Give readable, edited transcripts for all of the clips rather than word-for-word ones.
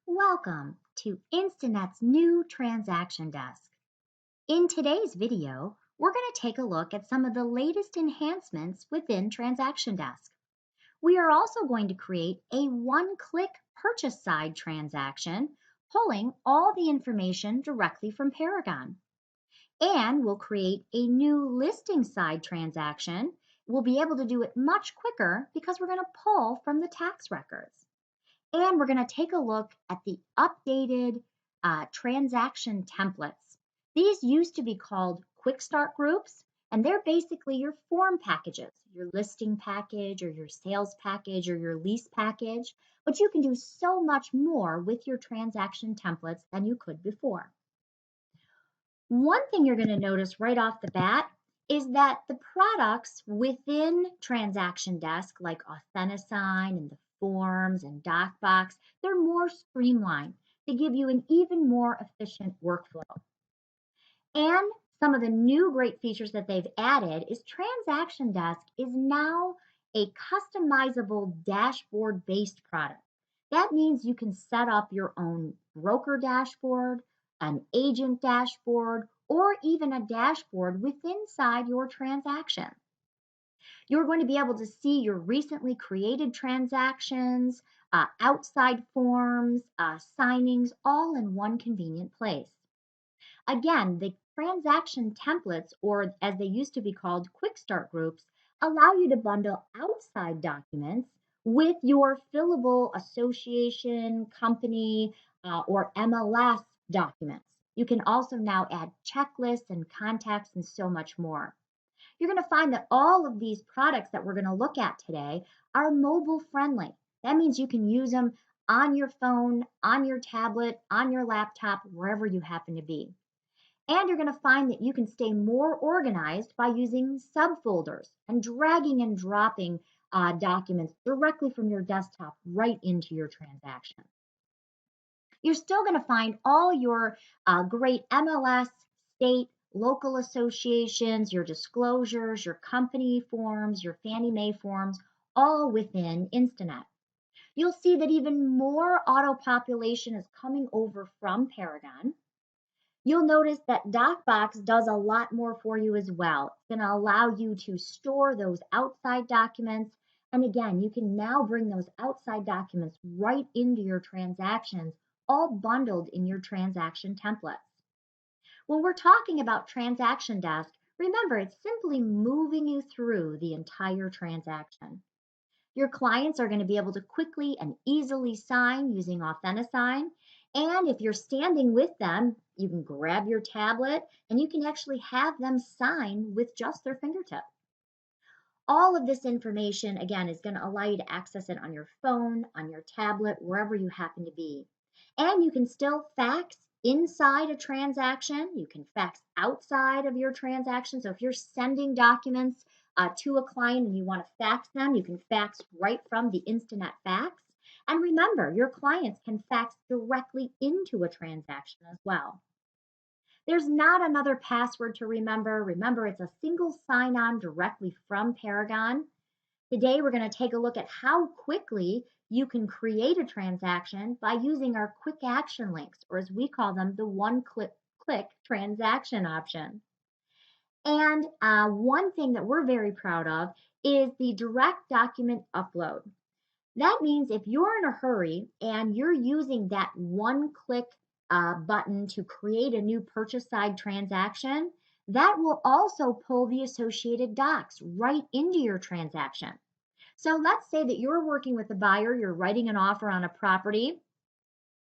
Welcome to Instanet's new transaction desk. In today's video, we're going to take a look at some of the latest enhancements within Transaction Desk. We are also going to create a one-click purchase side transaction, pulling all the information directly from Paragon. And we'll create a new listing side transaction. We'll be able to do it much quicker because we're going to pull from the tax records. And we're going to take a look at the updated transaction templates. These used to be called quick start groups, and they're basically your form packages, your listing package or your sales package or your lease package, but you can do so much more with your transaction templates than you could before. One thing you're going to notice right off the bat is that the products within Transaction Desk, like Authentisign and the forms and DocBox, they're more streamlined. They give you an even more efficient workflow. And some of the new great features that they've added is Transaction Desk is now a customizable dashboard-based product. That means you can set up your own broker dashboard, an agent dashboard, or even a dashboard within inside your transaction. You're going to be able to see your recently created transactions, outside forms, signings, all in one convenient place. Again, the transaction templates, or as they used to be called, quick start groups, allow you to bundle outside documents with your fillable association, company, or MLS documents. You can also now add checklists and contacts and so much more. You're going to find that all of these products that we're going to look at today are mobile friendly. That means you can use them on your phone, on your tablet, on your laptop, wherever you happen to be. And you're going to find that you can stay more organized by using subfolders and dragging and dropping documents directly from your desktop right into your transaction. You're still going to find all your great MLS, state, local associations, your disclosures, your company forms, your Fannie Mae forms, all within Instanet. You'll see that even more auto population is coming over from Paragon. You'll notice that DocBox does a lot more for you as well. It's going to allow you to store those outside documents. And again, you can now bring those outside documents right into your transactions, all bundled in your transaction templates. When we're talking about Transaction Desk, remember it's simply moving you through the entire transaction. Your clients are going to be able to quickly and easily sign using Authentisign. And if you're standing with them, you can grab your tablet and you can actually have them sign with just their fingertip. All of this information, again, is going to allow you to access it on your phone, on your tablet, wherever you happen to be. And you can still fax inside a transaction. You can fax outside of your transaction. So if you're sending documents to a client and you want to fax them, you can fax right from the Instanet fax. And remember, your clients can fax directly into a transaction as well. There's not another password to remember. Remember, it's a single sign-on directly from Paragon. Today, we're going to take a look at how quickly you can create a transaction by using our quick action links, or as we call them, the one-click transaction option. And one thing that we're very proud of is the direct document upload. That means if you're in a hurry and you're using that one-click button to create a new purchase side transaction, that will also pull the associated docs right into your transaction. So let's say that you're working with a buyer, you're writing an offer on a property.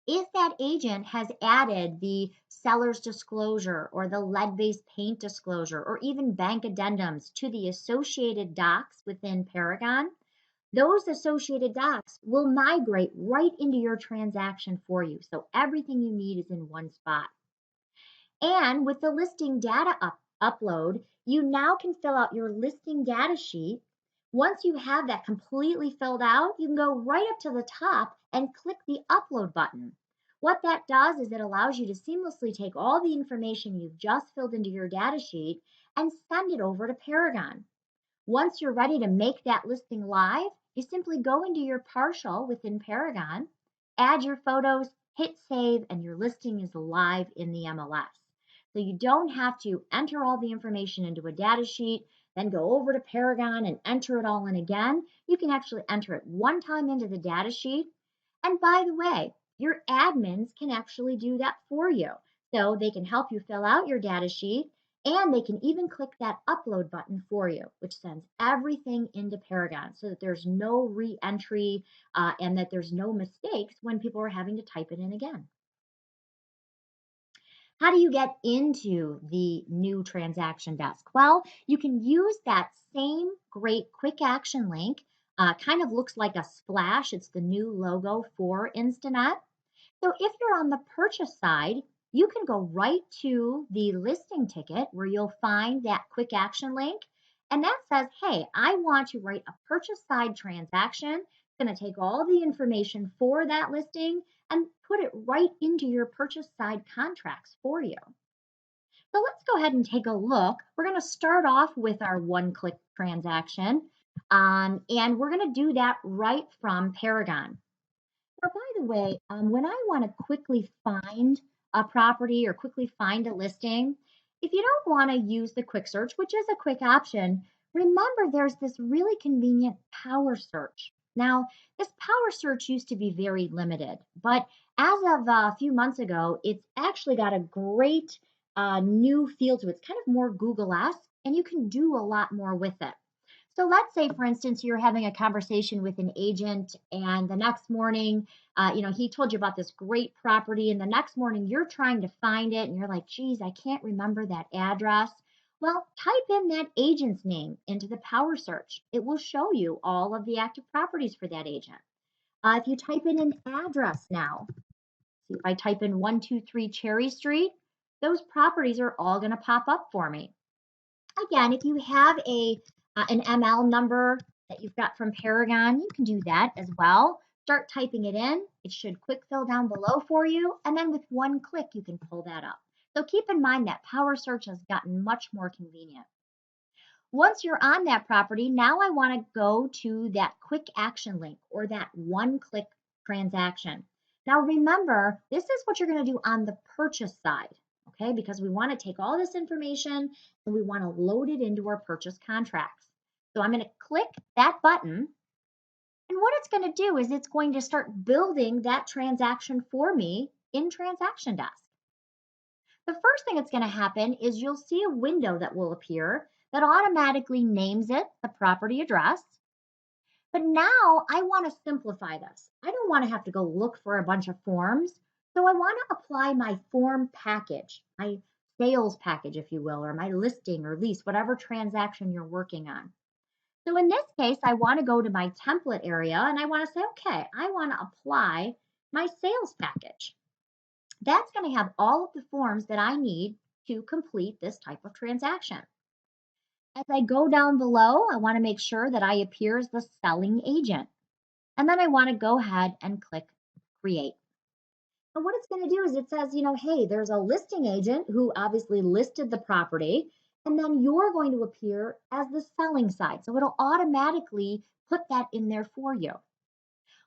If that agent has added the seller's disclosure or the lead-based paint disclosure or even bank addendums to the associated docs within Paragon, those associated docs will migrate right into your transaction for you. So everything you need is in one spot. And with the listing data upload, you now can fill out your listing data sheet. Once you have that completely filled out, you can go right up to the top and click the upload button. What that does is it allows you to seamlessly take all the information you've just filled into your data sheet and send it over to Paragon. Once you're ready to make that listing live, you simply go into your partial within Paragon, add your photos, hit save, and your listing is live in the MLS. So you don't have to enter all the information into a data sheet, then go over to Paragon and enter it all in again. You can actually enter it one time into the data sheet. And by the way, your admins can actually do that for you. So they can help you fill out your data sheet, and they can even click that upload button for you, which sends everything into Paragon so that there's no re-entry and that there's no mistakes when people are having to type it in again. How do you get into the new transaction desk? Well, you can use that same great quick action link. Kind of looks like a splash. It's the new logo for Instanet. So if you're on the purchase side, you can go right to the listing ticket where you'll find that quick action link. And that says, hey, I want to write a purchase side transaction. It's going to take all the information for that listing and put it right into your purchase side contracts for you. So let's go ahead and take a look. We're going to start off with our one-click transaction, and we're going to do that right from Paragon. Now, by the way, when I want to quickly find a property or quickly find a listing, if you don't want to use the quick search, which is a quick option, remember there's this really convenient power search. Now, this power search used to be very limited, but as of a few months ago, it's actually got a great new feel to it. It's kind of more Google-esque, and you can do a lot more with it. So let's say, for instance, you're having a conversation with an agent, and the next morning, he told you about this great property, and the next morning you're trying to find it, and you're like, geez, I can't remember that address. Well, type in that agent's name into the power search. It will show you all of the active properties for that agent. If you type in an address now, see if I type in 123 Cherry Street, those properties are all going to pop up for me. Again, if you have an ML number that you've got from Paragon, you can do that as well. Start typing it in. It should quick fill down below for you. And then with one click, you can pull that up. So keep in mind that power search has gotten much more convenient. Once you're on that property, now I want to go to that quick action link or that one-click transaction. Now remember, this is what you're going to do on the purchase side, okay? Because we want to take all this information and we want to load it into our purchase contracts. So I'm going to click that button, and what it's going to do is it's going to start building that transaction for me in Transaction Desk. The first thing that's going to happen is you'll see a window that will appear that automatically names it the property address. But now I want to simplify this. I don't want to have to go look for a bunch of forms. So I want to apply my form package, my sales package, if you will, or my listing or lease, whatever transaction you're working on. So in this case, I want to go to my template area and I want to say, okay, I want to apply my sales package. That's going to have all of the forms that I need to complete this type of transaction. As I go down below, I want to make sure that I appear as the selling agent. And then I want to go ahead and click create. And what it's going to do is it says, hey, there's a listing agent who obviously listed the property, and then you're going to appear as the selling side. So it'll automatically put that in there for you.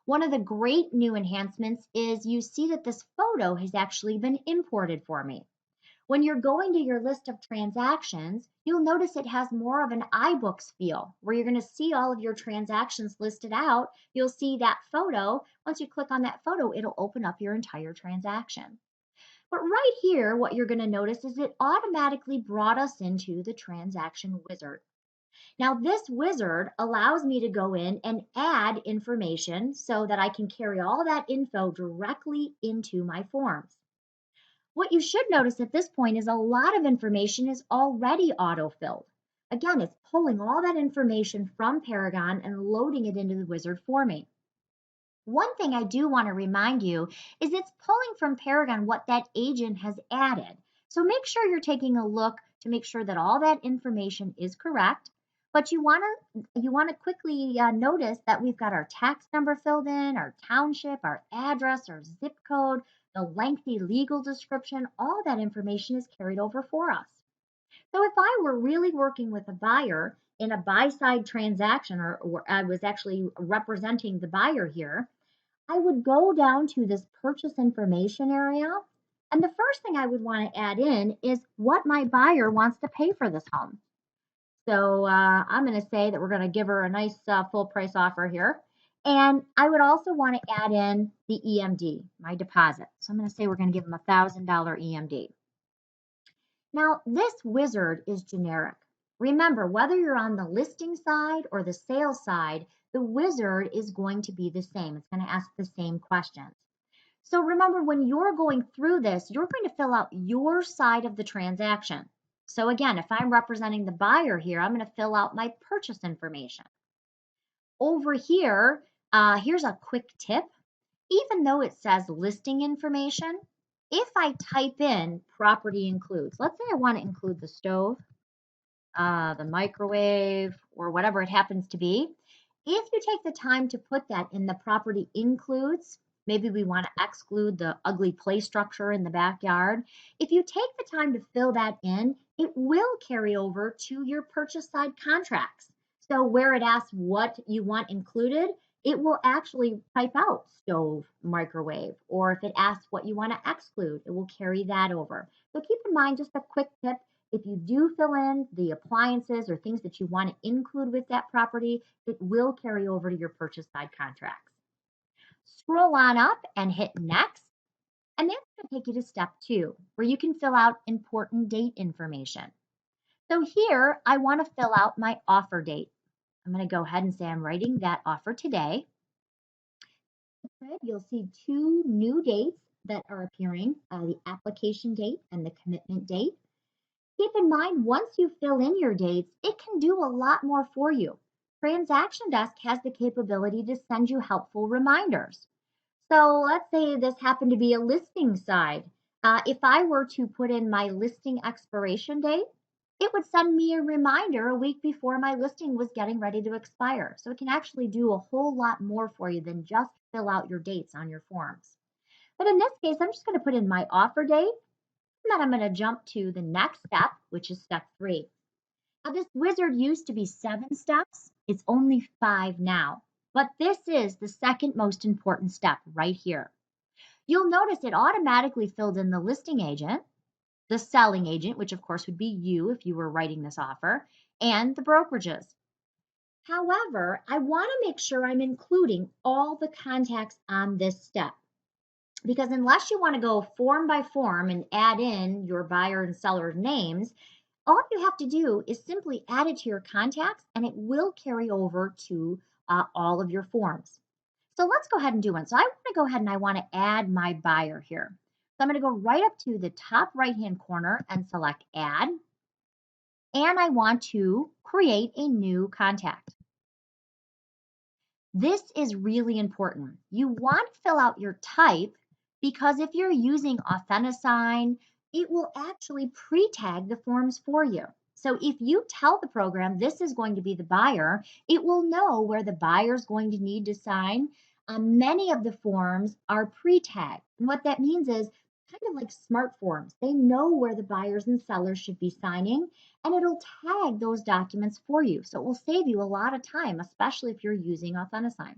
One of the great new enhancements is you see that this photo has actually been imported for me. When you're going to your list of transactions, you'll notice it has more of an iBooks feel, where you're going to see all of your transactions listed out. You'll see that photo. Once you click on that photo, it'll open up your entire transaction. But right here, what you're going to notice is it automatically brought us into the transaction wizard. Now, this wizard allows me to go in and add information so that I can carry all that info directly into my forms. What you should notice at this point is a lot of information is already auto-filled. Again, it's pulling all that information from Paragon and loading it into the wizard for me. One thing I do want to remind you is it's pulling from Paragon what that agent has added. So make sure you're taking a look to make sure that all that information is correct. But you want to quickly notice that we've got our tax number filled in, our township, our address, our zip code, the lengthy legal description, all that information is carried over for us. So if I were really working with a buyer in a buy-side transaction, or I was actually representing the buyer here, I would go down to this purchase information area. And the first thing I would want to add in is what my buyer wants to pay for this home. So I'm going to say that we're going to give her a nice full price offer here. And I would also want to add in the EMD, my deposit. So I'm going to say we're going to give them a $1,000 EMD. Now, this wizard is generic. Remember, whether you're on the listing side or the sales side, the wizard is going to be the same. It's going to ask the same questions. So remember, when you're going through this, you're going to fill out your side of the transaction. So again, if I'm representing the buyer here, I'm going to fill out my purchase information. Over here, here's a quick tip. Even though it says listing information, if I type in property includes, let's say I want to include the stove, the microwave, or whatever it happens to be. If you take the time to put that in the property includes, maybe we want to exclude the ugly play structure in the backyard. If you take the time to fill that in, it will carry over to your purchase side contracts. So where it asks what you want included, it will actually type out stove, microwave, or if it asks what you want to exclude, it will carry that over. So keep in mind, just a quick tip, if you do fill in the appliances or things that you want to include with that property, it will carry over to your purchase side contracts. Scroll on up and hit next, and that's going to take you to step 2, where you can fill out important date information. So here, I want to fill out my offer date. I'm going to go ahead and say I'm writing that offer today. You'll see 2 new dates that are appearing, the application date and the commitment date. Keep in mind, once you fill in your dates, it can do a lot more for you. Transaction Desk has the capability to send you helpful reminders. So let's say this happened to be a listing side. If I were to put in my listing expiration date, it would send me a reminder a week before my listing was getting ready to expire. So it can actually do a whole lot more for you than just fill out your dates on your forms. But in this case, I'm just going to put in my offer date, and then I'm going to jump to the next step, which is step 3. Now, this wizard used to be 7 steps. It's only 5 now. But this is the second most important step right here. You'll notice it automatically filled in the listing agent, the selling agent, which of course would be you if you were writing this offer, and the brokerages. However, I want to make sure I'm including all the contacts on this step. Because unless you want to go form by form and add in your buyer and seller names, all you have to do is simply add it to your contacts and it will carry over to all of your forms. So let's go ahead and do one. So I want to go ahead and I want to add my buyer here. So I'm going to go right up to the top right-hand corner and select add. And I want to create a new contact. This is really important. You want to fill out your type because if you're using Authentisign, it will actually pre-tag the forms for you. So if you tell the program this is going to be the buyer, it will know where the buyer is going to need to sign. Many of the forms are pre-tagged. And what that means is kind of like smart forms. They know where the buyers and sellers should be signing, and it'll tag those documents for you. So it will save you a lot of time, especially if you're using Authentisign.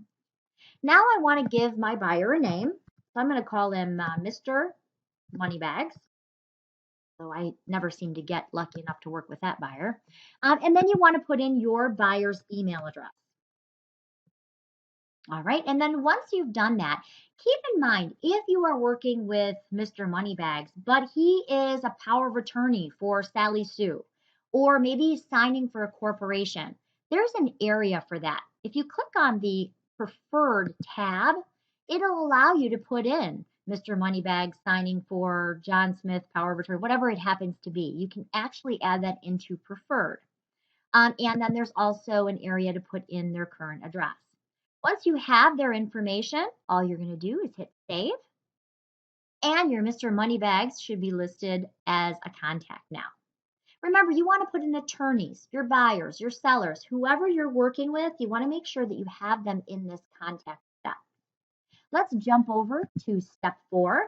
Now I want to give my buyer a name. So I'm going to call him Mr. Moneybags. So I never seem to get lucky enough to work with that buyer. And then you want to put in your buyer's email address. All right, and then once you've done that, keep in mind, if you are working with Mr. Moneybags, but he is a power of attorney for Sally Sue, or maybe he's signing for a corporation, there's an area for that. If you click on the preferred tab, it'll allow you to put in Mr. Moneybags signing for John Smith, power of attorney, whatever it happens to be. You can actually add that into preferred. And then there's also an area to put in their current address. Once you have their information, all you're going to do is hit save. And your Mr. Moneybags should be listed as a contact now. Remember, you want to put in attorneys, your buyers, your sellers, whoever you're working with, you want to make sure that you have them in this contact step. Let's jump over to step 4.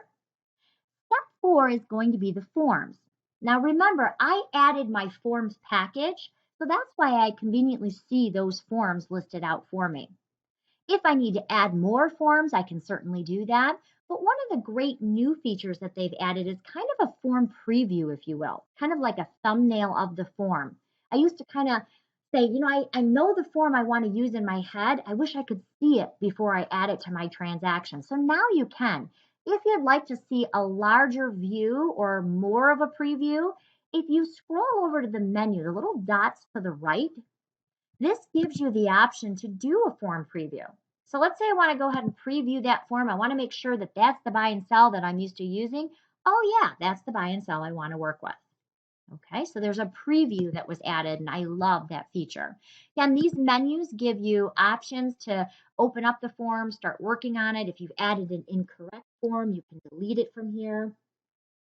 Step 4 is going to be the forms. Now remember, I added my forms package, so that's why I conveniently see those forms listed out for me. If I need to add more forms, I can certainly do that. But one of the great new features that they've added is kind of a form preview, if you will, kind of like a thumbnail of the form. I used to kind of say, I know the form I want to use in my head. I wish I could see it before I add it to my transaction. So now you can. If you'd like to see a larger view or more of a preview, if you scroll over to the menu, the little dots to the right, this gives you the option to do a form preview. So let's say I want to go ahead and preview that form. I want to make sure that that's the buy and sell that I'm used to using. Oh yeah, that's the buy and sell I want to work with. Okay, so there's a preview that was added, and I love that feature. Again, these menus give you options to open up the form, start working on it. If you've added an incorrect form, you can delete it from here.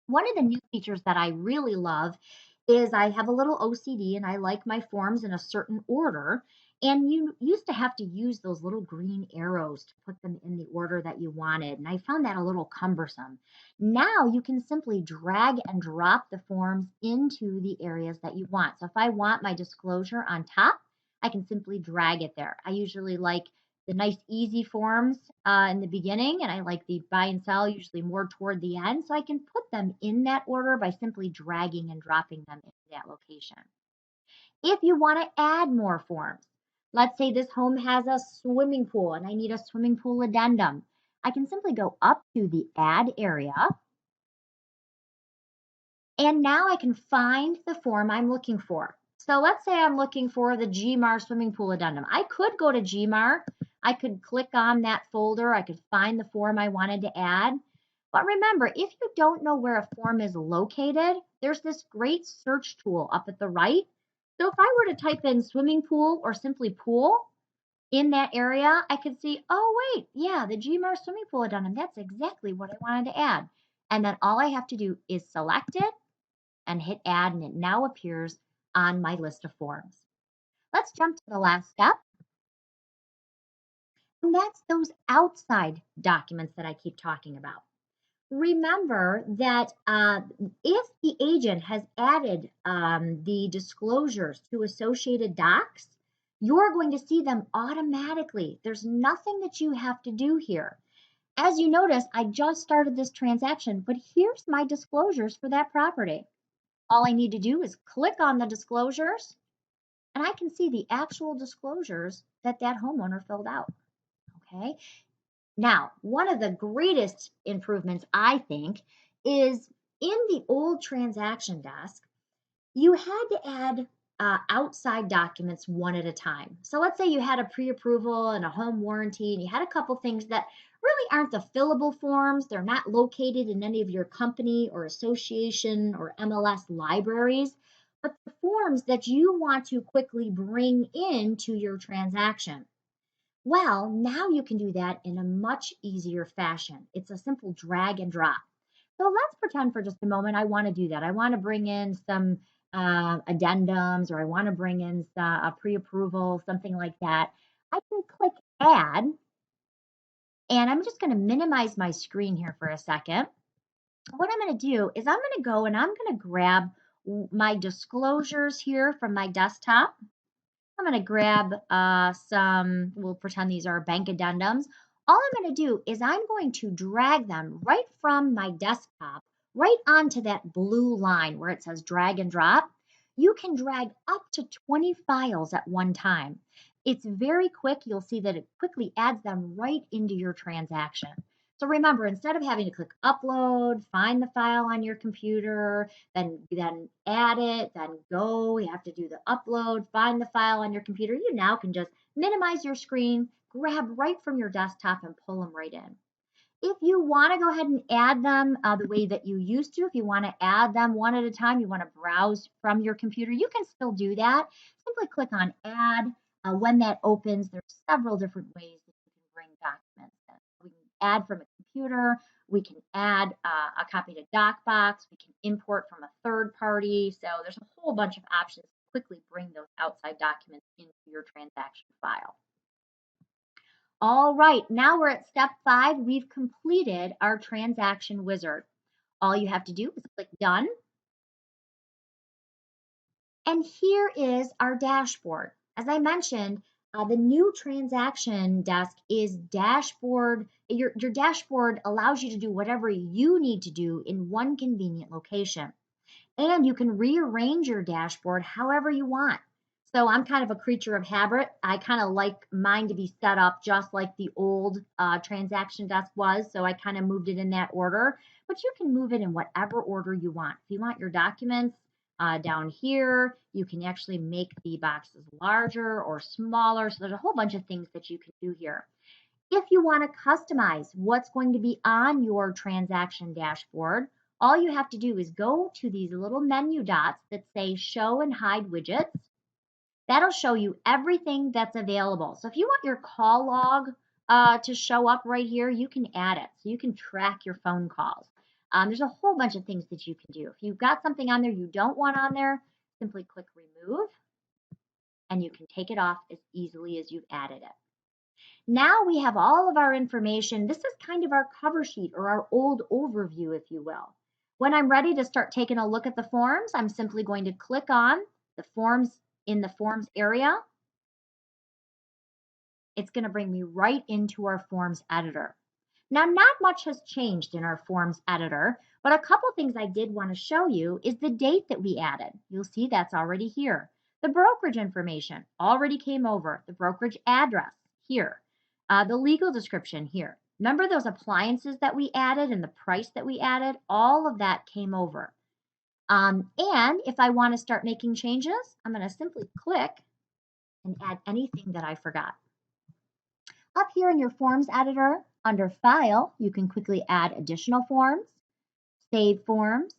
One of the new features that I really love is I have a little OCD and I like my forms in a certain order. And you used to have to use those little green arrows to put them in the order that you wanted. And I found that a little cumbersome. Now you can simply drag and drop the forms into the areas that you want. So if I want my disclosure on top, I can simply drag it there. I usually like the nice easy forms in the beginning, and I like the buy and sell usually more toward the end. So I can put them in that order by simply dragging and dropping them into that location. If you want to add more forms, let's say this home has a swimming pool and I need a swimming pool addendum. I can simply go up to the add area, and now I can find the form I'm looking for. So let's say I'm looking for the GMAR swimming pool addendum. I could go to GMAR. I could click on that folder. I could find the form I wanted to add. But remember, if you don't know where a form is located, there's this great search tool up at the right. So if I were to type in swimming pool or simply pool in that area, I could see, oh, wait, yeah, the GMAR swimming pool addendum. That's exactly what I wanted to add. And then all I have to do is select it and hit add, and it now appears on my list of forms. Let's jump to the last step, and that's those outside documents that I keep talking about. Remember that if the agent has added the disclosures to associated docs, you're going to see them automatically. There's nothing that you have to do here. As you notice, I just started this transaction, but here's my disclosures for that property. All I need to do is click on the disclosures, and I can see the actual disclosures that that homeowner filled out. Okay. Now, one of the greatest improvements, I think, is in the old transaction desk, you had to add outside documents one at a time. So let's say you had a pre-approval and a home warranty, and you had a couple things that really aren't the fillable forms. They're not located in any of your company or association or MLS libraries, but the forms that you want to quickly bring into your transaction. Well, now you can do that in a much easier fashion. It's a simple drag and drop. So let's pretend for just a moment I want to do that. I want to bring in some addendums, or I want to bring in a pre-approval, something like that. I can click add, and I'm just going to minimize my screen here for a second. What I'm going to do is I'm going to go and I'm going to grab my disclosures here from my desktop. I'm going to grab we'll pretend these are bank addendums. All I'm going to do is I'm going to drag them right from my desktop right onto that blue line where it says drag and drop. You can drag up to 20 files at one time. It's very quick. You'll see that it quickly adds them right into your transaction. So remember, instead of having to click upload, find the file on your computer, then add it, then go, you have to do the upload, find the file on your computer, you now can just minimize your screen, grab right from your desktop and pull them right in. If you want to go ahead and add them the way that you used to, if you want to add them one at a time, you want to browse from your computer, you can still do that. Simply click on add. When that opens, there's several different ways that you can bring documents in. We can add from a computer. We can add a copy to DocBox. We can import from a third party. So there's a whole bunch of options to quickly bring those outside documents into your transaction file. All right, now we're at step 5. We've completed our transaction wizard. All you have to do is click done. And here is our dashboard. As I mentioned, The new transaction desk is dashboard. Your dashboard allows you to do whatever you need to do in one convenient location. And you can rearrange your dashboard however you want. So I'm kind of a creature of habit. I kind of like mine to be set up just like the old transaction desk was. So I kind of moved it in that order, but you can move it in whatever order you want. If you want your documents down here, you can actually make the boxes larger or smaller. So there's a whole bunch of things that you can do here. If you want to customize what's going to be on your transaction dashboard, all you have to do is go to these little menu dots that say show and hide widgets. That'll show you everything that's available. So if you want your call log to show up right here, you can add it. So you can track your phone calls. There's a whole bunch of things that you can do. If you've got something on there you don't want on there, simply click remove and you can take it off as easily as you've added it. Now we have all of our information. This is kind of our cover sheet or our old overview, if you will. When I'm ready to start taking a look at the forms, I'm simply going to click on the forms in the forms area. It's going to bring me right into our forms editor. Now, not much has changed in our forms editor, but a couple things I did want to show you is the date that we added. You'll see that's already here. The brokerage information already came over. The brokerage address here. The legal description here. Remember those appliances that we added and the price that we added? All of that came over. And if I want to start making changes, I'm going to simply click and add anything that I forgot. Up here in your Forms editor, under File, you can quickly add additional forms, save forms,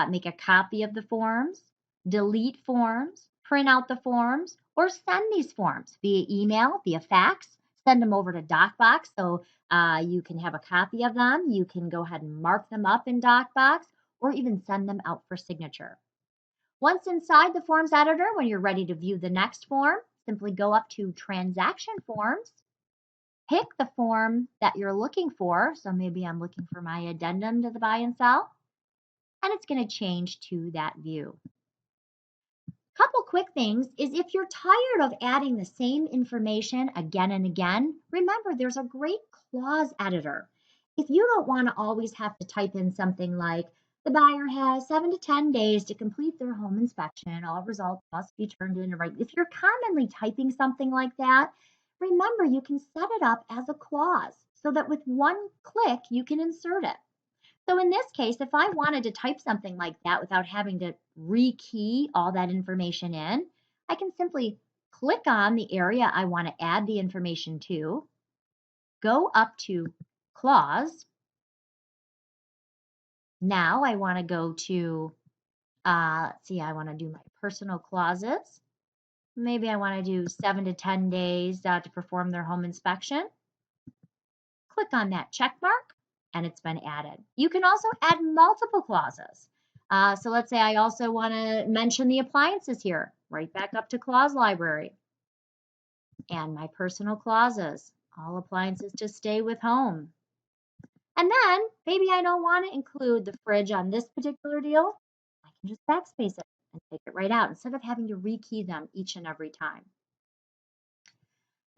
make a copy of the forms, delete forms, print out the forms, or send these forms via email, via fax, send them over to DocBox so you can have a copy of them. You can go ahead and mark them up in DocBox or even send them out for signature. Once inside the Forms editor, when you're ready to view the next form, simply go up to Transaction Forms, pick the form that you're looking for. So maybe I'm looking for my addendum to the buy and sell, and it's going to change to that view. Couple quick things is if you're tired of adding the same information again and again, remember there's a great clause editor. If you don't want to always have to type in something like, the buyer has 7 to 10 days to complete their home inspection, all results must be turned in. Right. If you're commonly typing something like that, remember you can set it up as a clause so that with one click you can insert it. So in this case, if I wanted to type something like that without having to rekey all that information in, I can simply click on the area I want to add the information to, go up to Clause. Now I want to go to, let's see, I want to do my personal clauses. Maybe I want to do 7 to 10 days to perform their home inspection. Click on that check mark and it's been added. You can also add multiple clauses. So let's say I also want to mention the appliances here, right back up to clause library. And my personal clauses, all appliances to stay with home. And then maybe I don't want to include the fridge on this particular deal. I can just backspace it and take it right out instead of having to rekey them each and every time.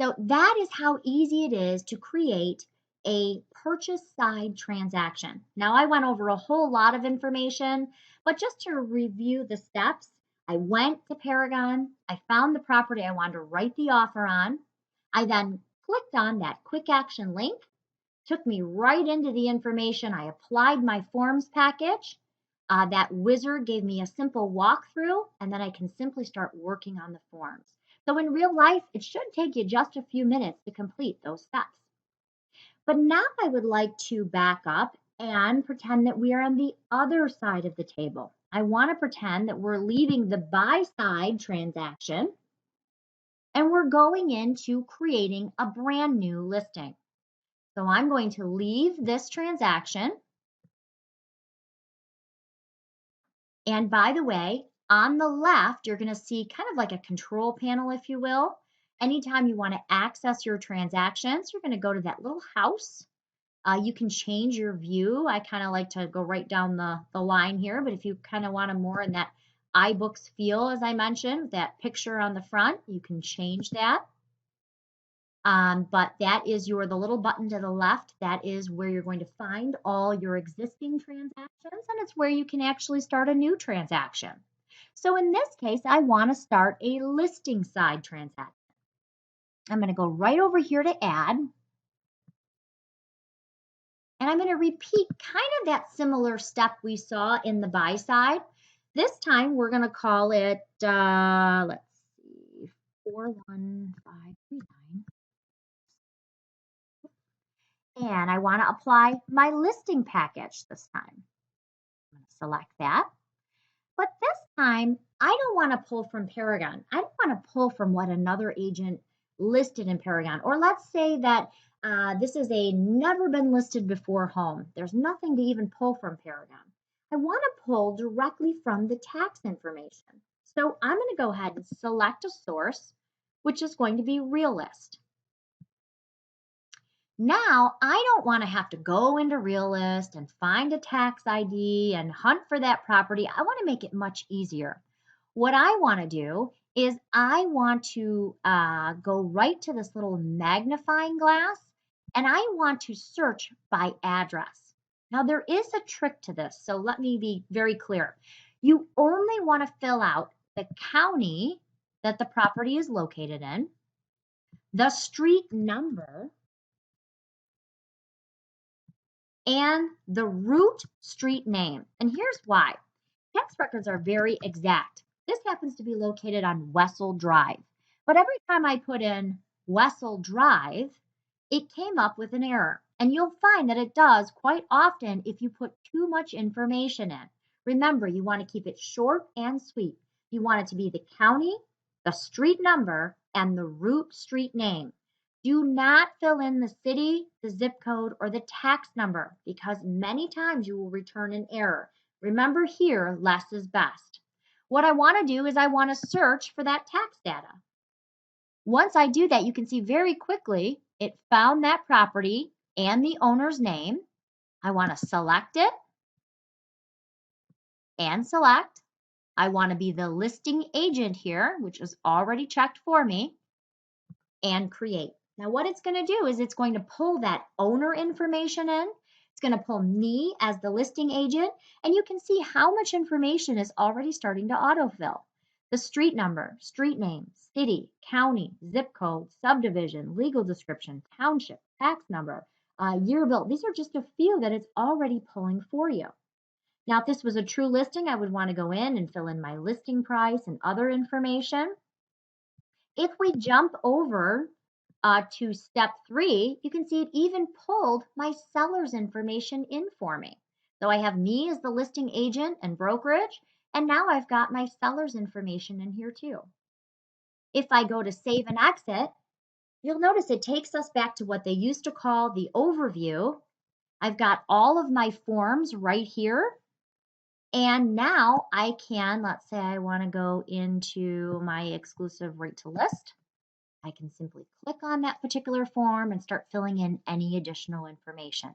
So that is how easy it is to create a purchase side transaction. Now I went over a whole lot of information, but just to review the steps, I went to Paragon, I found the property I wanted to write the offer on. I then clicked on that quick action link, took me right into the information. I applied my forms package. That wizard gave me a simple walkthrough, and then I can simply start working on the forms. So in real life, it should take you just a few minutes to complete those steps. But now I would like to back up and pretend that we are on the other side of the table. I want to pretend that we're leaving the buy side transaction and we're going into creating a brand new listing. So I'm going to leave this transaction. And by the way, on the left, you're going to see kind of like a control panel, if you will. Anytime you want to access your transactions, you're going to go to that little house. You can change your view. I kind of like to go right down the line here, but if you kind of want to more in that iBooks feel, as I mentioned, that picture on the front, you can change that. But that is the little button to the left. That is where you're going to find all your existing transactions, and it's where you can actually start a new transaction. So in this case, I want to start a listing side transaction. I'm going to go right over here to add, and I'm going to repeat kind of that similar step we saw in the buy side. This time we're going to call it, let's see, 41539. And I want to apply my listing package this time. I'm going to select that. But this time, I don't want to pull from Paragon. I don't want to pull from what another agent listed in Paragon. Or let's say that this is a never been listed before home. There's nothing to even pull from Paragon. I want to pull directly from the tax information. So I'm going to go ahead and select a source, which is going to be Realist. Now, I don't want to have to go into Realist and find a tax ID and hunt for that property. I want to make it much easier. What I want to do is I want to go right to this little magnifying glass, and I want to search by address. Now, there is a trick to this, so let me be very clear. You only want to fill out the county that the property is located in, the street number, and the root street name. And here's why. Tax records are very exact. This happens to be located on Wessel Drive. But every time I put in Wessel Drive, it came up with an error. And you'll find that it does quite often if you put too much information in. Remember, you want to keep it short and sweet. You want it to be the county, the street number, and the root street name. Do not fill in the city, the zip code, or the tax number because many times you will return an error. Remember here, less is best. What I want to do is I want to search for that tax data. Once I do that, you can see very quickly it found that property and the owner's name. I want to select it and select. I want to be the listing agent here, which is already checked for me, and create. Now what it's going to do is it's going to pull that owner information in. It's going to pull me as the listing agent, and you can see how much information is already starting to autofill. The street number, street name, city, county, zip code, subdivision, legal description, township, tax number, year built. These are just a few that it's already pulling for you. Now, if this was a true listing, I would want to go in and fill in my listing price and other information. If we jump over to step 3, you can see it even pulled my seller's information in for me. So I have me as the listing agent and brokerage, and now I've got my seller's information in here too. If I go to save and exit, you'll notice it takes us back to what they used to call the overview. I've got all of my forms right here. And now I can, let's say I want to go into my exclusive right to list. I can simply click on that particular form and start filling in any additional information.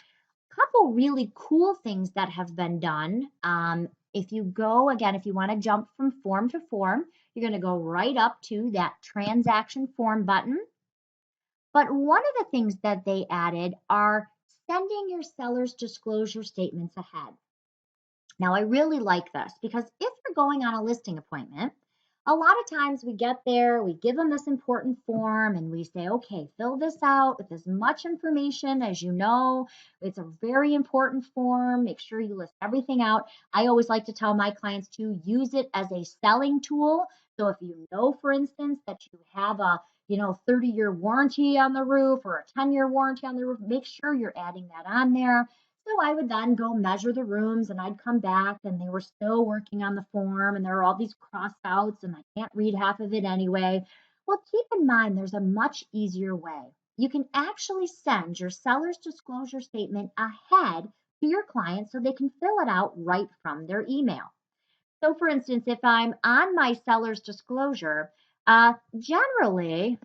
A couple really cool things that have been done. If you go, again, if you want to jump from form to form, you're going to go right up to that transaction form button. But one of the things that they added are sending your seller's disclosure statements ahead. Now, I really like this because if you're going on a listing appointment, a lot of times we get there, we give them this important form and we say, okay, fill this out with as much information as you know. It's a very important form. Make sure you list everything out. I always like to tell my clients to use it as a selling tool. So if you know, for instance, that you have a 30-year warranty on the roof or a 10-year warranty on the roof, make sure you're adding that on there. So I would then go measure the rooms and I'd come back and they were still working on the form and there are all these crossed outs and I can't read half of it anyway. Well, keep in mind there's a much easier way. You can actually send your seller's disclosure statement ahead to your client so they can fill it out right from their email. So for instance, if I'm on my seller's disclosure, generally,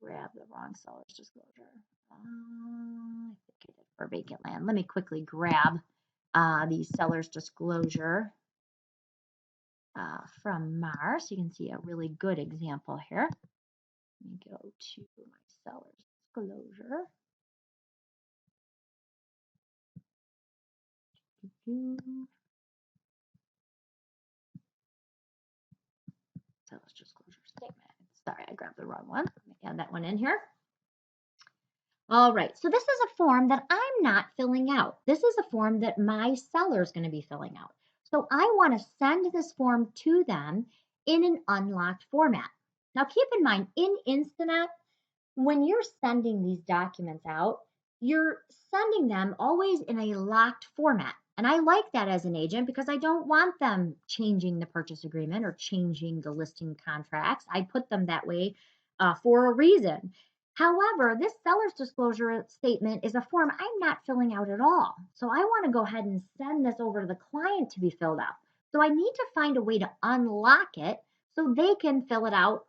grab the wrong seller's disclosure. I think I did for vacant land. Let me quickly grab the seller's disclosure from Mars. You can see a really good example here. Let me go to my seller's disclosure. Seller's disclosure statement. Sorry, I grabbed the wrong one. Let me add that one in here. All right, so this is a form that I'm not filling out. This is a form that my seller is going to be filling out. So I want to send this form to them in an unlocked format. Now keep in mind, in Instanet, when you're sending these documents out, you're sending them always in a locked format. And I like that as an agent because I don't want them changing the purchase agreement or changing the listing contracts. I put them that way for a reason. However, this seller's disclosure statement is a form I'm not filling out at all. So I want to go ahead and send this over to the client to be filled out. So I need to find a way to unlock it so they can fill it out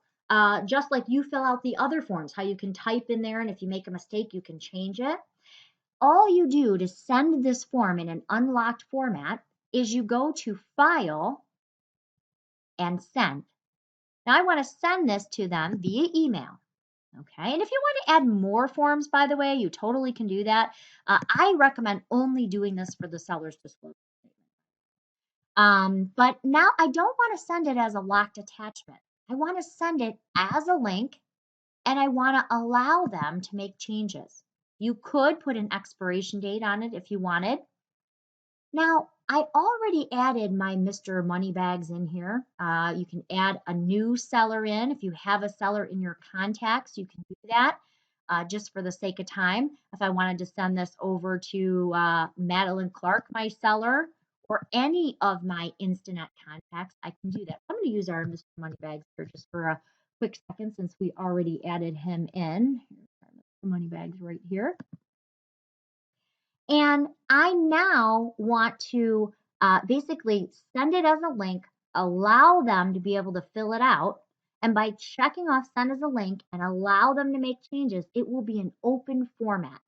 just like you fill out the other forms, how you can type in there, and if you make a mistake, you can change it. All you do to send this form in an unlocked format is you go to File and Send. Now I want to send this to them via email. Okay, and if you want to add more forms, by the way, you totally can do that. I recommend only doing this for the seller's disclosure statement. But now I don't want to send it as a locked attachment. I want to send it as a link and I want to allow them to make changes. You could put an expiration date on it if you wanted. Now, I already added my Mr. Moneybags in here. You can add a new seller in. If you have a seller in your contacts, you can do that just for the sake of time. If I wanted to send this over to Madeline Clark, my seller, or any of my Instanet contacts, I can do that. I'm going to use our Mr. Moneybags here just for a quick second since we already added him in. Here's our Mr. Moneybags right here. And I now want to basically send it as a link, allow them to be able to fill it out. And by checking off send as a link and allow them to make changes, it will be an open format.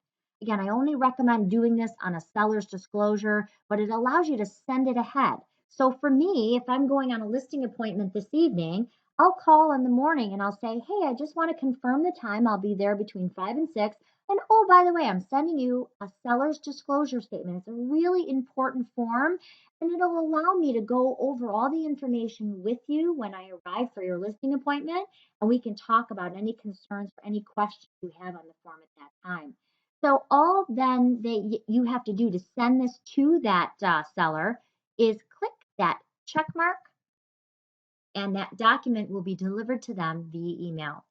Again, I only recommend doing this on a seller's disclosure, but it allows you to send it ahead. So for me, if I'm going on a listing appointment this evening, I'll call in the morning and I'll say, hey, I just want to confirm the time. I'll be there between 5 and 6. And oh, by the way, I'm sending you a seller's disclosure statement. It's a really important form, and it'll allow me to go over all the information with you when I arrive for your listing appointment, and we can talk about any concerns or any questions you have on the form at that time. So all then that you have to do to send this to that seller is click that check mark, and that document will be delivered to them via email.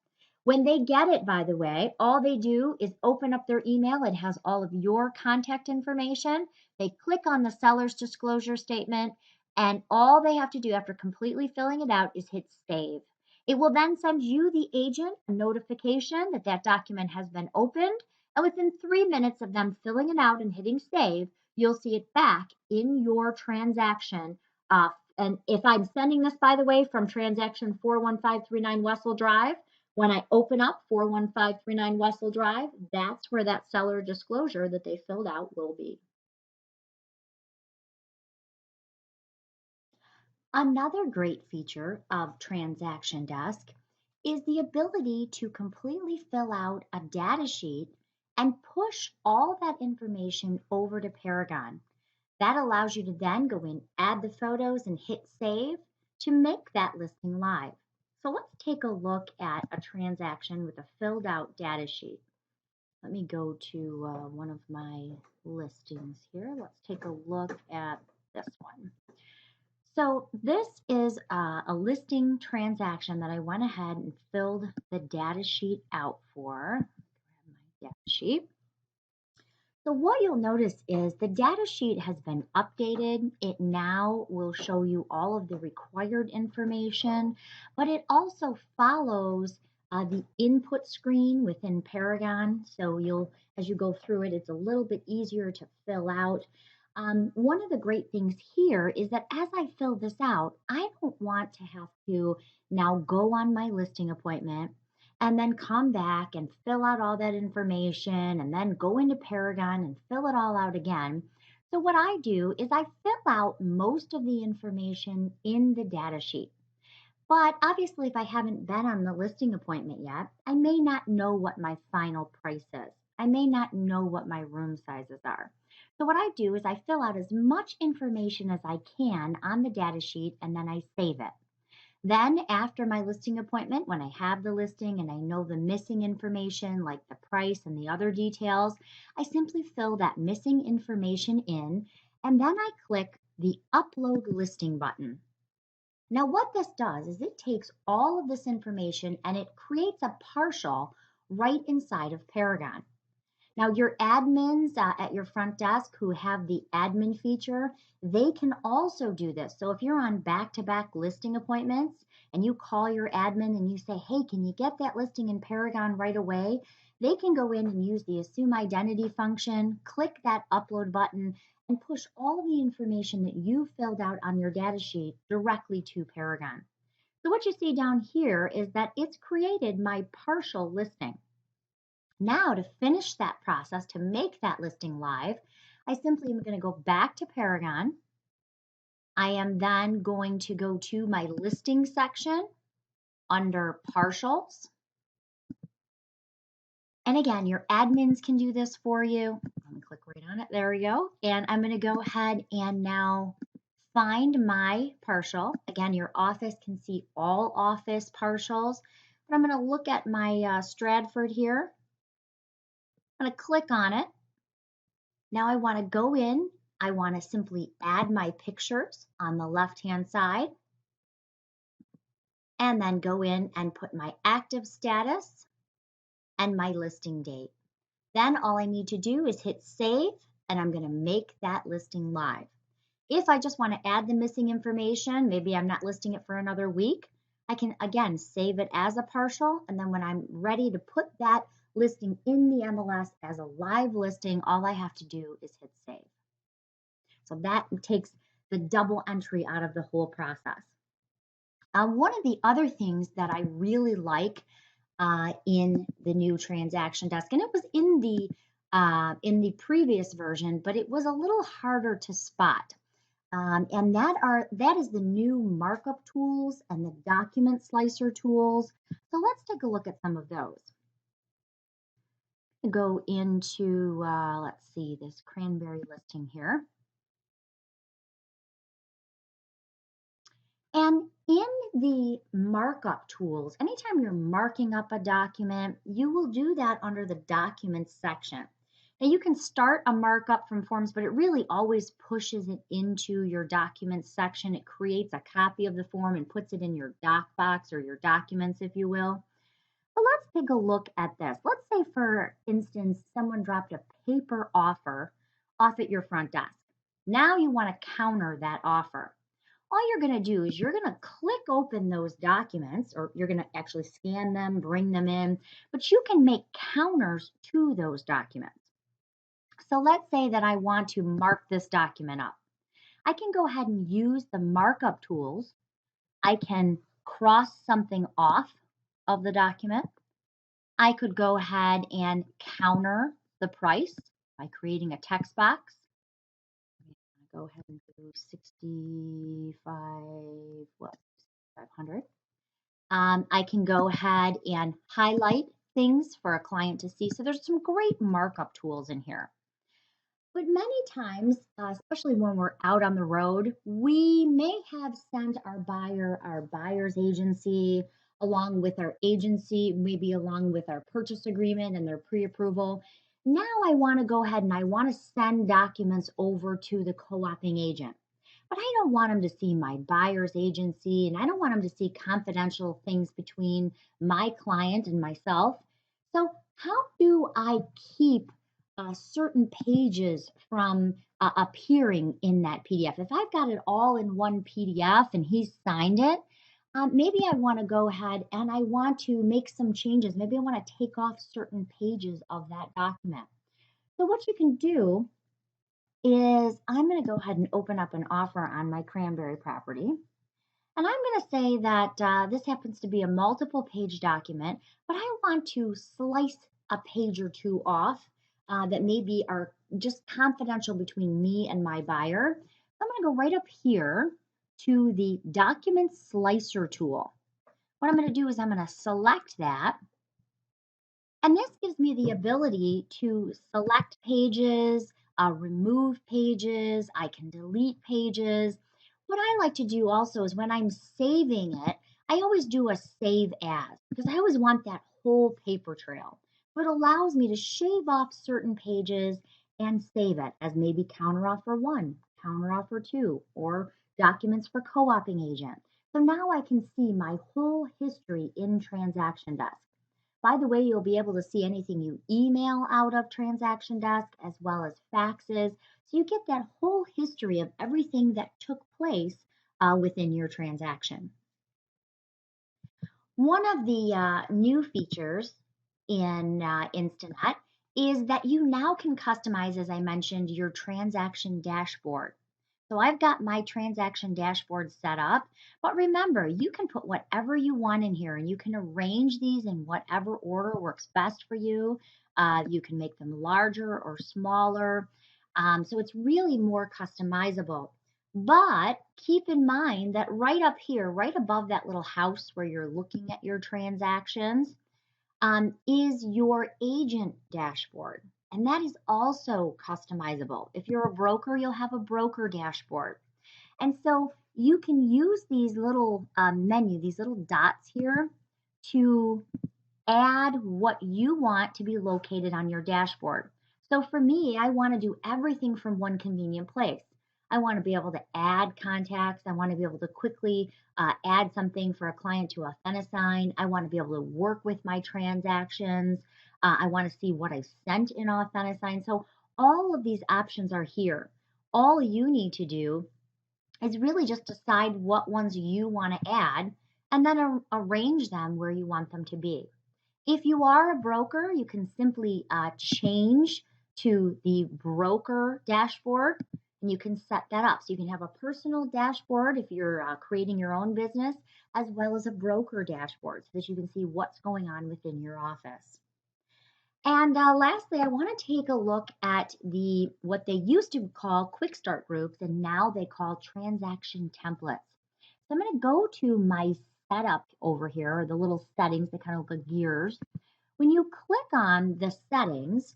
When they get it, by the way, all they do is open up their email. It has all of your contact information. They click on the seller's disclosure statement, and all they have to do after completely filling it out is hit save. It will then send you, the agent, a notification that that document has been opened, and within 3 minutes of them filling it out and hitting save, you'll see it back in your transaction. And if I'm sending this, by the way, from transaction 41539 Wessel Drive, when I open up 41539 Wessel Drive, that's where that seller disclosure that they filled out will be. Another great feature of Transaction Desk is the ability to completely fill out a data sheet and push all that information over to Paragon. That allows you to then go in, add the photos, and hit save to make that listing live. So let's take a look at a transaction with a filled out data sheet. Let me go to one of my listings here. Let's take a look at this one. So this is a listing transaction that I went ahead and filled the data sheet out for. Grab my data sheet. So what you'll notice is the data sheet has been updated. It now will show you all of the required information, but it also follows the input screen within Paragon. So as you go through it, it's a little bit easier to fill out. One of the great things here is that as I fill this out, I don't want to have to now go on my listing appointment and then come back and fill out all that information and then go into Paragon and fill it all out again. So what I do is I fill out most of the information in the data sheet. But obviously, if I haven't been on the listing appointment yet, I may not know what my final price is. I may not know what my room sizes are. So, what I do is I fill out as much information as I can on the data sheet and then I save it. Then, after my listing appointment, when I have the listing and I know the missing information like the price and the other details, I simply fill that missing information in and then I click the Upload Listing button. Now, what this does is it takes all of this information and it creates a partial right inside of Paragon. Now, your admins at your front desk who have the admin feature, they can also do this. So if you're on back-to-back listing appointments and you call your admin and you say, hey, can you get that listing in Paragon right away? They can go in and use the assume identity function, click that upload button, and push all the information that you filled out on your data sheet directly to Paragon. So what you see down here is that it's created my partial listing. Now to finish that process, to make that listing live, I simply am going to go back to Paragon. I am then going to go to my listing section under partials. And again, your admins can do this for you. Let me click right on it. There we go. And I'm going to go ahead and now find my partial. Again, your office can see all office partials. But I'm going to look at my Stratford here. I'm going to click on it. Now I want to go in. I want to simply add my pictures on the left-hand side and then go in and put my active status and my listing date. Then all I need to do is hit save and I'm going to make that listing live. If I just want to add the missing information, maybe I'm not listing it for another week, I can again save it as a partial, and then when I'm ready to put that listing in the MLS as a live listing, all I have to do is hit save. So that takes the double entry out of the whole process. One of the other things that I really like in the new transaction desk, and it was in the previous version, but it was a little harder to spot. And that is the new markup tools and the document slicer tools. So let's take a look at some of those. Go into, let's see, this cranberry listing here. And in the markup tools, anytime you're marking up a document, you will do that under the documents section. Now you can start a markup from forms, but it really always pushes it into your documents section. It creates a copy of the form and puts it in your doc box or your documents, if you will. But let's take a look at this. Let's say, for instance, someone dropped a paper offer off at your front desk. Now you want to counter that offer. All you're going to do is you're going to click open those documents, or you're going to actually scan them, bring them in, but you can make counters to those documents. So let's say that I want to mark this document up. I can go ahead and use the markup tools. I can cross something off of the document. I could go ahead and counter the price by creating a text box. Go ahead and do 500. I can go ahead and highlight things for a client to see. So there's some great markup tools in here. But many times, especially when we're out on the road, we may have sent our buyer's agency, along with our agency, maybe along with our purchase agreement and their pre-approval. Now I want to go ahead and I want to send documents over to the co-oping agent. But I don't want them to see my buyer's agency, and I don't want them to see confidential things between my client and myself. So how do I keep certain pages from appearing in that PDF? If I've got it all in one PDF and he's signed it, maybe I want to go ahead and I want to make some changes. Maybe I want to take off certain pages of that document. So what you can do is I'm going to go ahead and open up an offer on my cranberry property. And I'm going to say that this happens to be a multiple page document, but I want to slice a page or two off that maybe are just confidential between me and my buyer. I'm going to go right up here to the document slicer tool. What I'm going to do is I'm going to select that. And this gives me the ability to select pages, remove pages, I can delete pages. What I like to do also is when I'm saving it, I always do a save as because I always want that whole paper trail. So it allows me to shave off certain pages and save it as maybe counteroffer 1, counteroffer 2, or documents for co-oping agent. So now I can see my whole history in Transaction Desk. By the way, you'll be able to see anything you email out of Transaction Desk as well as faxes. So you get that whole history of everything that took place within your transaction. One of the new features in Instanet is that you now can customize, as I mentioned, your transaction dashboard. So I've got my transaction dashboard set up, but remember, you can put whatever you want in here and you can arrange these in whatever order works best for you. You can make them larger or smaller. So it's really more customizable. But keep in mind that right up here, right above that little house where you're looking at your transactions, is your agent dashboard. And that is also customizable. If you're a broker, you'll have a broker dashboard. And so you can use these little these little dots here to add what you want to be located on your dashboard. So for me, I want to do everything from one convenient place. I want to be able to add contacts. I want to be able to quickly add something for a client to authentisign. I want to be able to work with my transactions. I want to see what I sent in authentisign. So all of these options are here. All you need to do is really just decide what ones you want to add and then arrange them where you want them to be. If you are a broker, you can simply change to the broker dashboard and you can set that up. So you can have a personal dashboard if you're creating your own business, as well as a broker dashboard so that you can see what's going on within your office. And lastly, I want to take a look at what they used to call quick start groups and now they call transaction templates. So I'm going to go to my setup over here, or the little settings that kind of look like gears. When you click on the settings,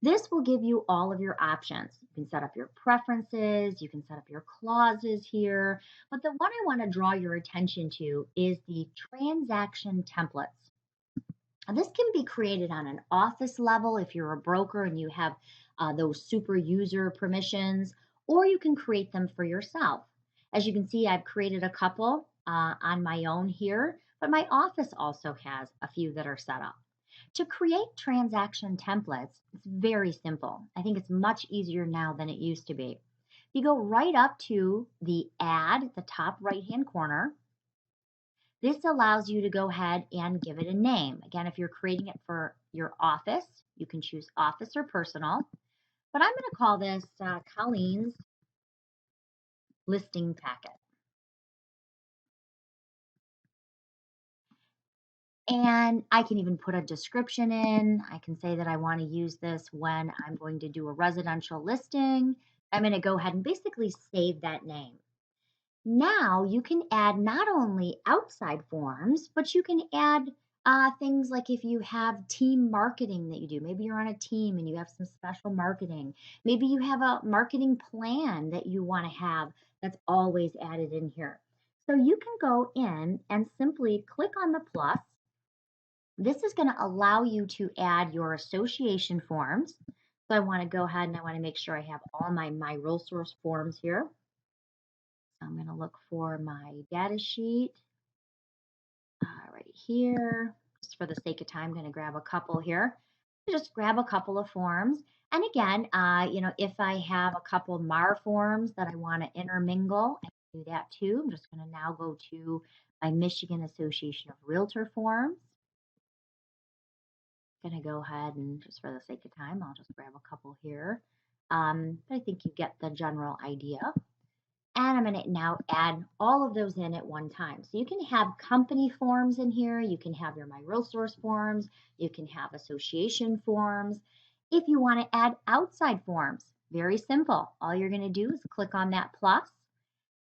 this will give you all of your options. You can set up your preferences, you can set up your clauses here, but the one I want to draw your attention to is the transaction templates. Now, this can be created on an office level if you're a broker and you have those super user permissions, or you can create them for yourself. As you can see, I've created a couple on my own here, but my office also has a few that are set up. To create transaction templates, it's very simple. I think it's much easier now than it used to be. You go right up to the add at the top right-hand corner. This allows you to go ahead and give it a name. Again, if you're creating it for your office, you can choose office or personal. But I'm going to call this Colleen's listing packet. And I can even put a description in. I can say that I want to use this when I'm going to do a residential listing. I'm going to go ahead and basically save that name. Now you can add not only outside forms, but you can add things like if you have team marketing that you do. Maybe you're on a team and you have some special marketing. Maybe you have a marketing plan that you want to have that's always added in here. So you can go in and simply click on the plus. This is going to allow you to add your association forms. So I want to go ahead and I want to make sure I have all my MiRealSource forms here. So I'm going to look for my data sheet right here. Just for the sake of time, I'm going to grab a couple here. Just grab a couple of forms. And again, if I have a couple MAR forms that I want to intermingle, I can do that too. I'm just going to now go to my Michigan Association of Realtor forms. I'm going to go ahead and just for the sake of time, I'll just grab a couple here. But I think you get the general idea. And I'm going to now add all of those in at one time. So you can have company forms in here. You can have your MiRealSource forms. You can have association forms. If you want to add outside forms, very simple. All you're going to do is click on that plus,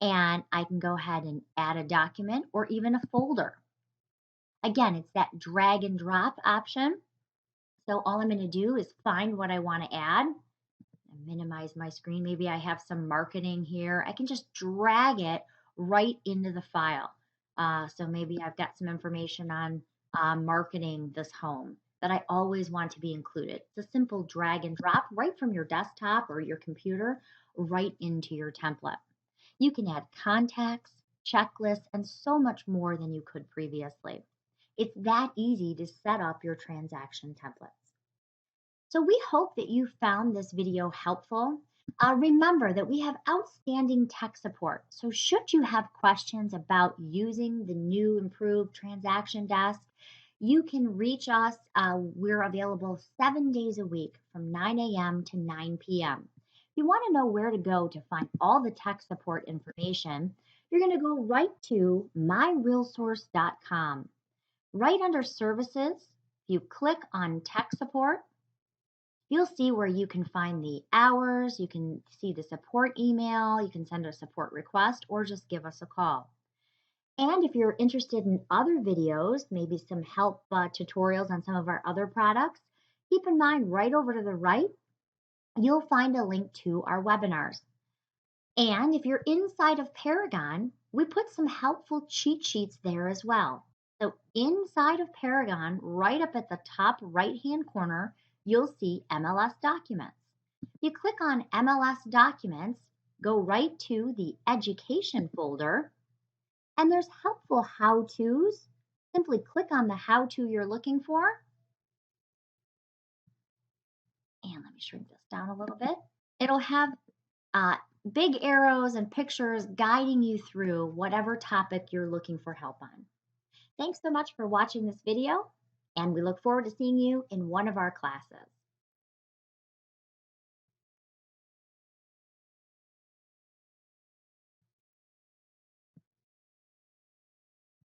and I can go ahead and add a document or even a folder. Again, it's that drag and drop option. So all I'm going to do is find what I want to add. Minimize my screen. Maybe I have some marketing here. I can just drag it right into the file. So maybe I've got some information on marketing this home that I always want to be included. It's a simple drag and drop right from your desktop or your computer right into your template. You can add contacts, checklists, and so much more than you could previously. It's that easy to set up your transaction templates. So we hope that you found this video helpful. Remember that we have outstanding tech support. So should you have questions about using the new improved transaction desk, you can reach us. We're available 7 days a week from 9 a.m. to 9 p.m. If you want to know where to go to find all the tech support information, you're going to go right to MiRealSource.com. Right under services, if you click on tech support, you'll see where you can find the hours, you can see the support email, you can send a support request, or just give us a call. And if you're interested in other videos, maybe some help tutorials on some of our other products, keep in mind right over to the right, you'll find a link to our webinars. And if you're inside of Paragon, we put some helpful cheat sheets there as well. So inside of Paragon, right up at the top right-hand corner, you'll see MLS Documents. You click on MLS Documents, go right to the Education folder, and there's helpful how-tos. Simply click on the how-to you're looking for. And let me shrink this down a little bit. It'll have big arrows and pictures guiding you through whatever topic you're looking for help on. Thanks so much for watching this video, and we look forward to seeing you in one of our classes.